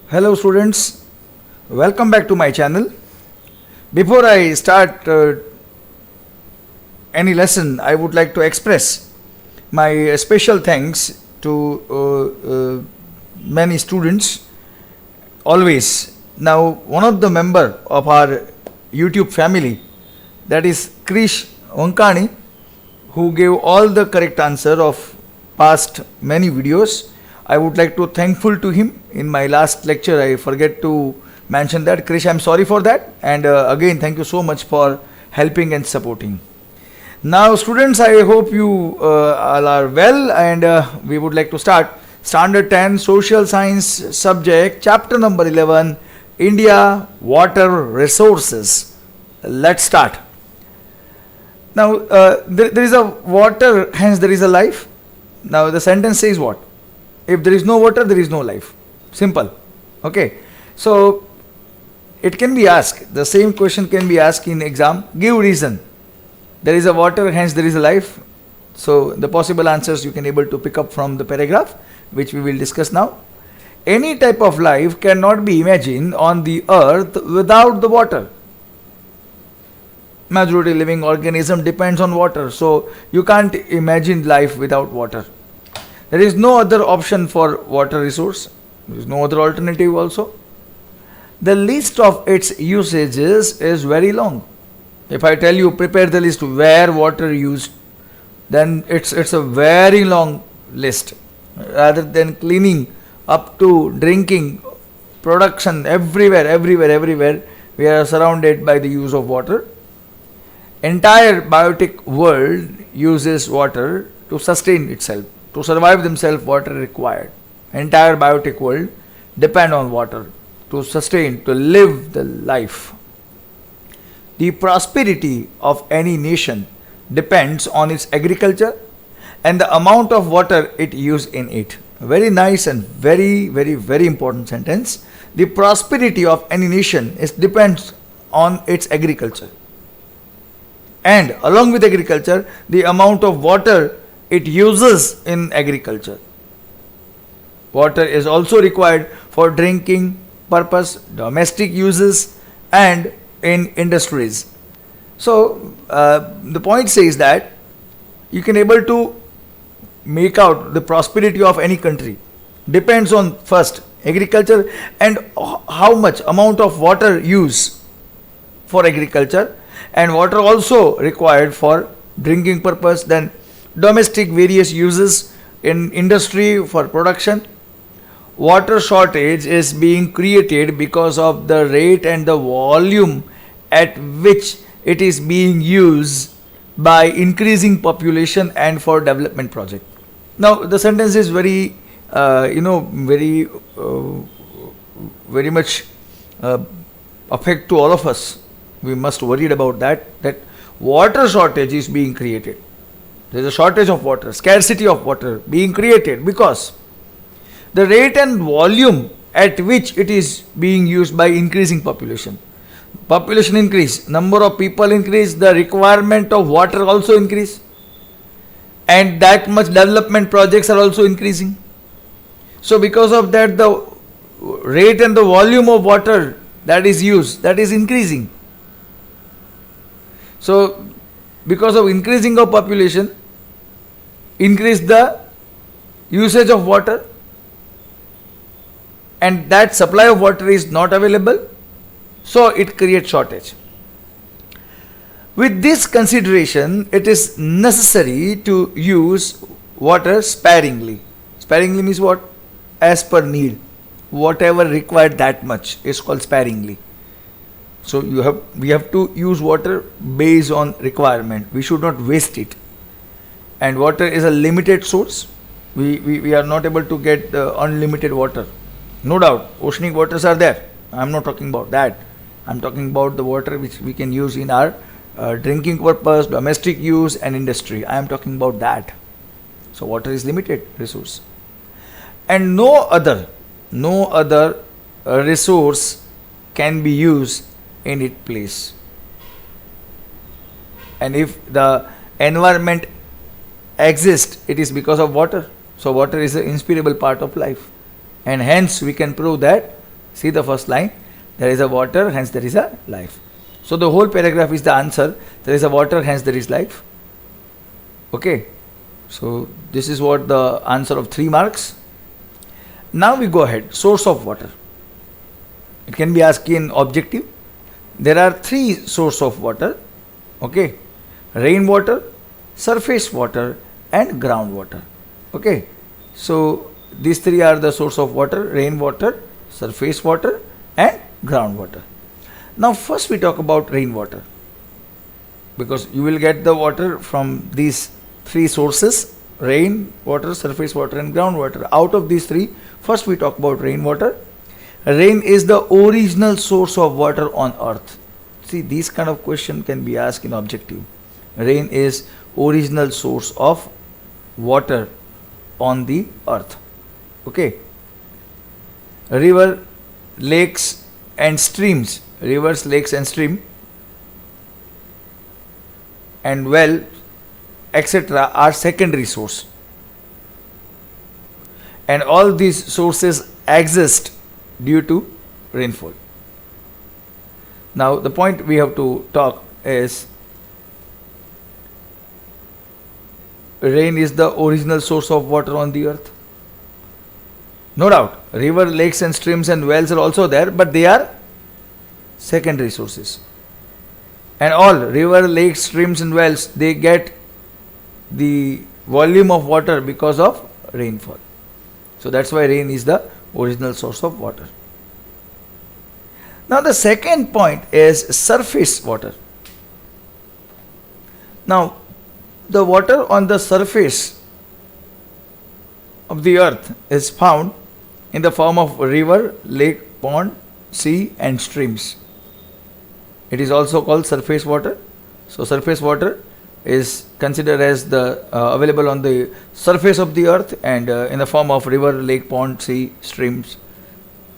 Hello students, welcome back to my channel. Before I start any lesson, I would like to express my special thanks to many students always. Now one of the member of our YouTube family, that is Krish Wankani, who gave all the correct answer of past many videos. I would like to thankful to him. In my last lecture, I forget to mention that. Krish, I'm sorry for that. And again, thank you so much for helping and supporting. Now, students, I hope you all are well, and we would like to start Standard 10 Social Science subject, chapter number 11, India Water Resources. Let's start. Now, there is a water, hence there is a life. Now, the sentence says what? If there is no water, there is no life. Simple. Okay. So, it can be asked, the same question can be asked in exam. Give reason. There is a water, hence there is a life. So, the possible answers you can able to pick up from the paragraph, which we will discuss now. Any type of life cannot be imagined on the earth without the water. Majority living organism depends on water. So, you can't imagine life without water. There is no other option for water resource. There is no other alternative also. The list of its usages is very long. If I tell you prepare the list where water used, then it's a very long list. Rather than cleaning up to drinking, production, everywhere, we are surrounded by the use of water. Entire biotic world uses water to sustain itself. To survive themselves, water required. Entire biotic world depend on water to sustain, to live the life. The prosperity of any nation depends on its agriculture and the amount of water it uses in it. Very nice and very important sentence. The prosperity of any nation depends on its agriculture. And along with agriculture, the amount of water it uses in agriculture. Water is also required for drinking purpose, domestic uses, and in industries. So the point says that you can able to make out the prosperity of any country depends on first agriculture and how much amount of water use for agriculture, and water also required for drinking purpose, then domestic various uses in industry for production. Water shortage is being created because of the rate and the volume at which it is being used by increasing population and for development project. Now the sentence is very very much affect to all of us. We must worried about that water shortage is being created. There is a shortage of water, scarcity of water being created because the rate and volume at which it is being used by increasing population. Population increase, number of people increase, the requirement of water also increase, and that much development projects are also increasing. So because of that, the rate and the volume of water that is used, that is increasing. So because of increasing of population, increase the usage of water, and that supply of water is not available, so it creates shortage. With this consideration, it is necessary to use water sparingly. Sparingly means what? As per need. Whatever required, that much is called sparingly. So we have to use water based on requirement. We should not waste it. And water is a limited source. We are not able to get unlimited water. No doubt, oceanic waters are there. I am not talking about that. I am talking about the water which we can use in our drinking purpose, domestic use, and industry. I am talking about that. So water is limited resource, and no other resource can be used in its place. And if the environment exists, it is because of water. So water is an inseparable part of life, and hence we can prove that See the first line. There is a water, hence there is a life. So the whole paragraph is the answer. There is a water, hence there is life. Okay. So this is what the answer of 3 marks. Now we go ahead. Source of water. It can be asked in objective. There are 3 sources of water. Okay. Rainwater, surface water and groundwater. Okay. So these 3 are the source of water: rainwater, surface water and groundwater. Now first we talk about rainwater, because you will get the water from these 3 sources: rain, water, surface water and groundwater. Out of these 3, first we talk about rainwater. Rain is the original source of water on earth. See, these kind of question can be asked in objective. Rain is original source of water on the earth. Okay. River, lakes and streams, rivers, lakes and stream and well, etc. are secondary source, and all these sources exist due to rainfall. Now the point we have to talk is, rain is the original source of water on the earth. No doubt, river, lakes and streams and wells are also there, but they are secondary sources. And all river, lakes, streams and wells, they get the volume of water because of rainfall. So that's why rain is the original source of water. Now the second point is surface water. Now the water on the surface of the earth is found in the form of river, lake, pond, sea and streams. It is also called surface water. So surface water is considered as the available on the surface of the earth and in the form of river, lake, pond, sea, streams,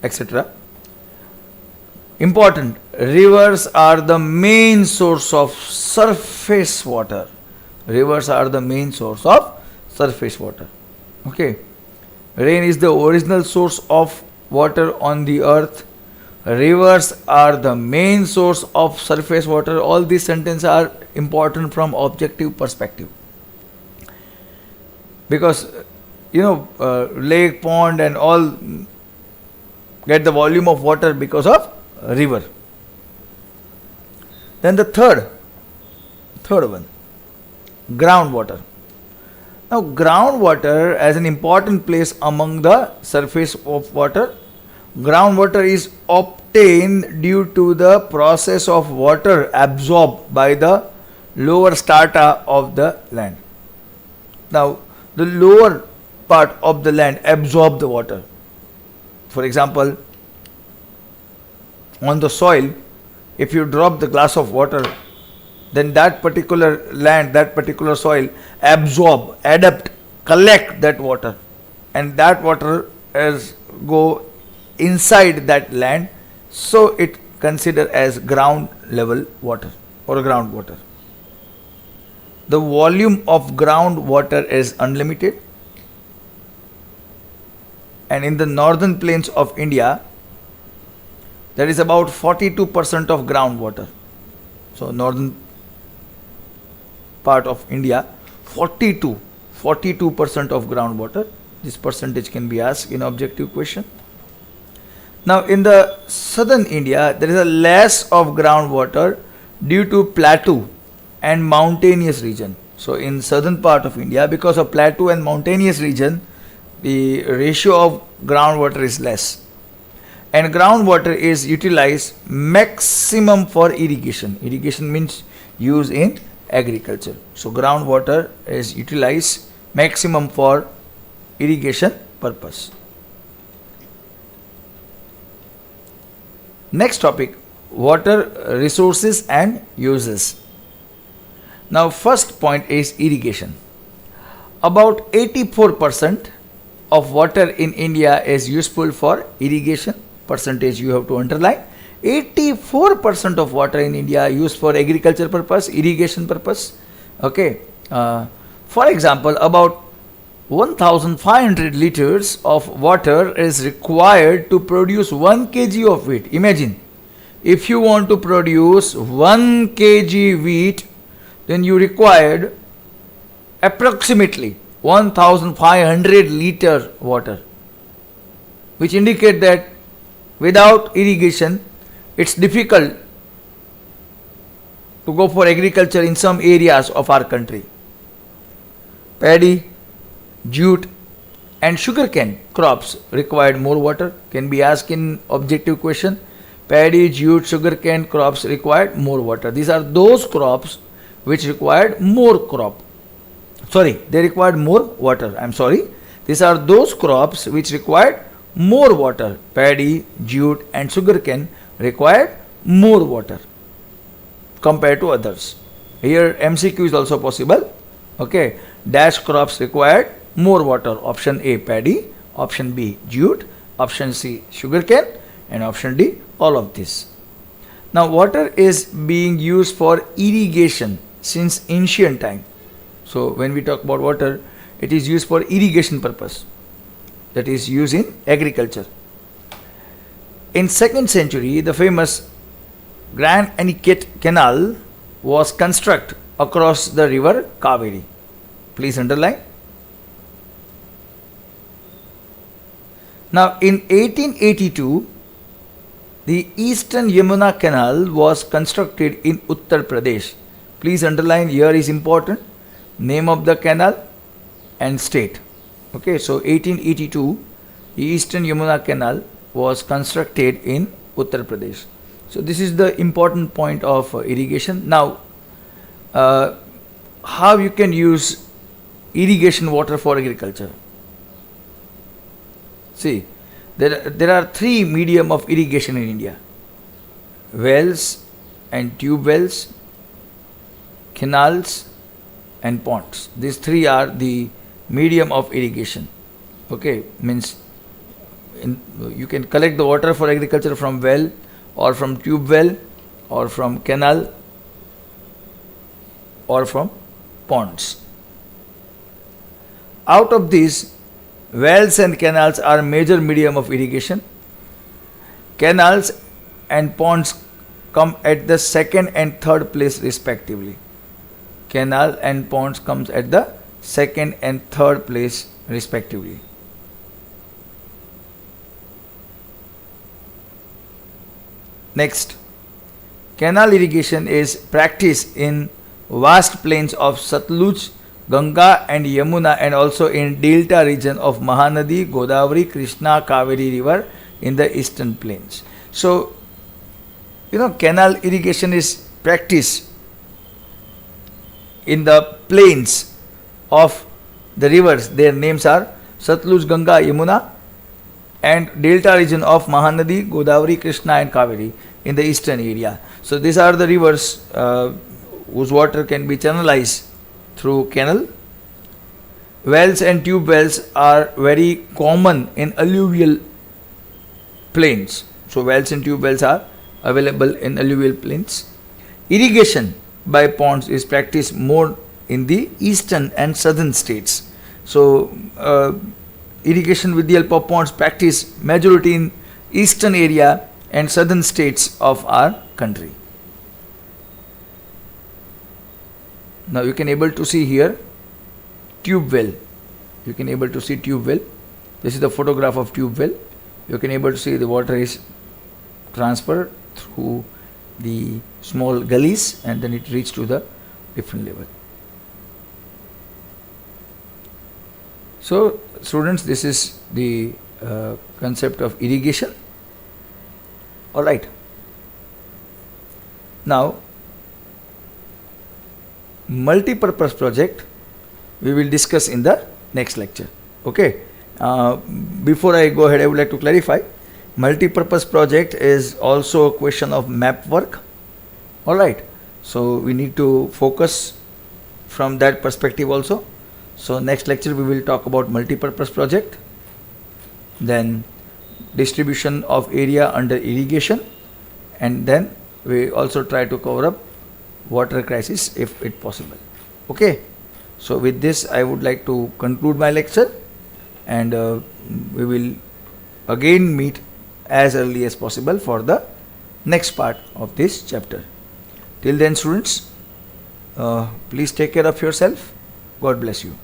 etc. Important, rivers are the main source of surface water. Rivers are the main source of surface water. Okay. Rain is the original source of water on the earth. Rivers are the main source of surface water. All these sentences are important from objective perspective, because lake, pond and all get the volume of water because of river. Then the third one, groundwater. Now groundwater as an important place among the surface of water. Groundwater is obtained due to the process of water absorbed by the lower strata of the land. Now the lower part of the land absorb the water. For example, on the soil, if you drop the glass of water, then that particular land, that particular soil absorb, adapt, collect that water, and that water is go inside that land, so it considered as ground level water or groundwater. The volume of groundwater is unlimited, and in the northern plains of India, there is about 42% of groundwater. So northern part of India, 42% of groundwater. This percentage can be asked in objective question. Now in the southern India, there is a less of groundwater due to plateau and mountainous region. So in southern part of India, because of plateau and mountainous region, the ratio of groundwater is less, and groundwater is utilized maximum for irrigation. Irrigation means use in agriculture. So groundwater is utilized maximum for irrigation purpose. Next topic, water resources and uses. Now first point is irrigation. About 84% of water in India is useful for irrigation. Percentage you have to underline. 84% of water in India used for agriculture purpose, irrigation purpose. Okay. For example, about 1500 liters of water is required to produce 1 kg of wheat. Imagine, if you want to produce 1 kg wheat, then you required approximately 1500 liter water, which indicate that without irrigation it's difficult to go for agriculture in some areas of our country. Paddy, jute and sugarcane crops required more water. Can be asked in objective question. Paddy, jute, sugarcane crops required more water. These are those crops which required more they required more water. These are those crops which required more water. Paddy, jute and sugarcane required more water compared to others. Here MCQ is also possible. Okay, dash crops required more water. Option A paddy, option B jute, option C sugarcane and option D all of this. Now water is being used for irrigation since ancient time. So when we talk about water, it is used for irrigation purpose, that is used in agriculture. In 2nd century, the famous Grand Aniket Canal was constructed across the river Kaveri. Please underline. Now in 1882, the Eastern Yamuna Canal was constructed in Uttar Pradesh. Please underline, here is important, name of the canal and state. Okay, so 1882, the Eastern Yamuna Canal was constructed in Uttar Pradesh. So this is the important point of irrigation. Now, how you can use irrigation water for agriculture? See, there are 3 medium of irrigation in India: wells and tube wells, canals and ponds. These 3 are the medium of irrigation. Okay, means you can collect the water for agriculture from well or from tube well or from canal or from ponds. Out of these, wells and canals are major medium of irrigation. Canals and ponds come at the 2nd and 3rd place respectively. Canal and ponds comes at the 2nd and 3rd place respectively. Next, canal irrigation is practiced in vast plains of Satluj, Ganga and Yamuna, and also in delta region of Mahanadi, Godavari, Krishna, Kaveri river in the eastern plains. So, canal irrigation is practiced in the plains of the rivers. Their names are Satluj, Ganga, Yamuna, and delta region of Mahanadi, Godavari, Krishna and Kaveri in the eastern area. So these are the rivers whose water can be channelized through canal. Wells and tube wells are very common in alluvial plains. So wells and tube wells are available in alluvial plains. Irrigation by ponds is practiced more in the eastern and southern states. So irrigation with the help of ponds practiced majority in eastern area and southern states of our country. Now you can able to see here tube well. You can able to see tube well. This is the photograph of tube well. You can able to see the water is transferred through the small gullies and then it reaches to the different level. So students, this is the concept of irrigation. Alright. Now, multi-purpose project we will discuss in the next lecture. Okay. Before I go ahead, I would like to clarify. Multi-purpose project is also a question of map work. Alright. So we need to focus from that perspective also. So next lecture we will talk about multi-purpose project, then distribution of area under irrigation, and then we also try to cover up water crisis if it possible. Okay. So with this I would like to conclude my lecture, and we will again meet as early as possible for the next part of this chapter. Till then, students, please take care of yourself. God bless you.